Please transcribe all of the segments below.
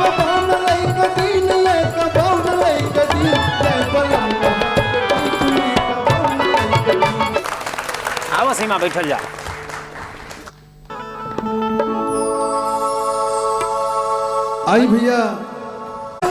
कबौन लइका दिन ये कबौन लइका दिन जय बलमुआ टिकुली कबौन लइका दिन। आओ सीमा बैठल जा। आई भैया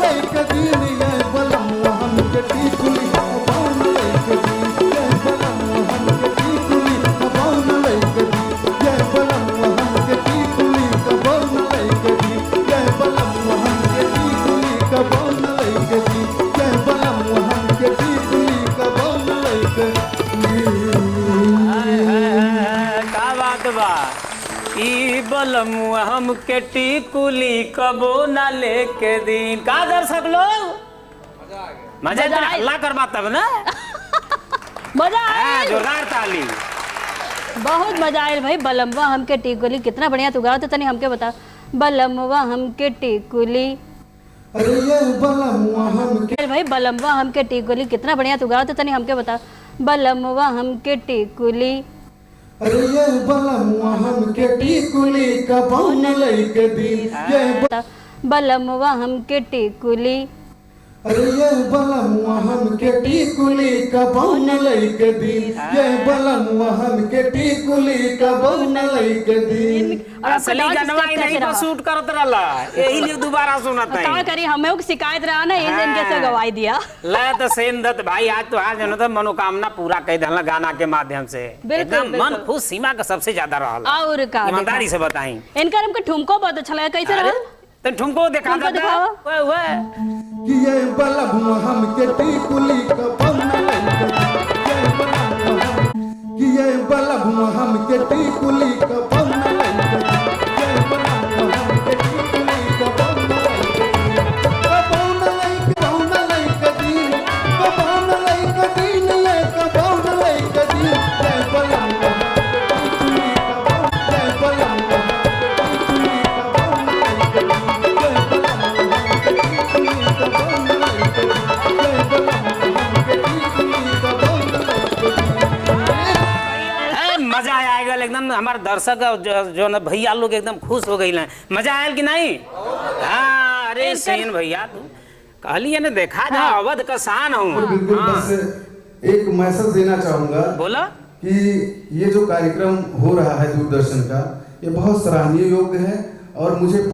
लइका दिन ये बलमुआ हमके टिकुली कबौन लइका दिन जय बलमुआ हमके टिकुली कबौन लइका दिन जय बलमुआ हमके टिकुली कबौन लइका दिन जय बलमुआ हमके टिकुली कबौन लइका दिन जय बलमुआ हमके टिकुली कबौन लइका दिन। का बात बा ई बलमुआ हमके टिकुली कबो ना लेके दिन। का दर्शक लोग मजा हल्ला करवा तब ना मजा आया, जोरदार ताली। बहुत मजा आयल भाई। बलमुआ हमके टिकुली कितना बढ़िया तू गाओ तो तनी हमके बता। बलमुआ हमके टिकुली अरे ये बलमुआ हमके भाई बलमुआ हमके टिकुली कितना बढ़िया तू गाओ तो तनी हमके बता। बलमुआ हमके टिकुली अरे ये बलमुआ हमके टिकुली कबौन लइका दिन जय बलमुआ हमके टिकुली अरे ये बलमुआ हमके टिकुली कबौन लइका दिन जय बलमुआ हमके टिकुली कबौन लइका दिन। असली गनवा नहीं तो शूट करत रहला, यही लिए दोबारा सुनत है। का करी हमें को शिकायत रहा ना ये दिन कैसे गवाई दिया। ले तो सेंदत भाई आज तो आज जनो तो मनोकामना पूरा कर देला गाना के माध्यम से। एकदम मन खुश सीमा का सबसे ज्यादा रहल। और का ईमानदारी से बताई इनका हमको ठुमको बहुत अच्छा लगा। कैसे रहा तो ठुमको दिखा दे। ओए कि ये बलमुआ हमके टिकुली कबौन लइका दिन जय बलमुआ कि ये बलमुआ हमके टिकुली कबौन लइका दिन जय बलमुआ हमके टिकुली कबौन लइका दिन कबौन लइका दिन कबौन लइका दिन ये कबौन लइका दिन जय बलमुआ हमके टिकुली कबौन जय बलमुआ हमके टिकुली कबौन लइका दिन जय बलमुआ हमके टिकुली कबौन लइका दिन। मजा आएगा एकदम। हमारे दर्शक जो न भैया लोग एकदम खुश हो गई। मजा आयल कि नहीं? हाँ अरे सेन भैया तू कहलिए ने देखा जा अवध का शान हूँ। बिल्कुल बस एक मैसेज देना चाहूंगा बोला कि ये जो कार्यक्रम हो रहा है दूरदर्शन का ये बहुत सराहनीय योग्य है और मुझे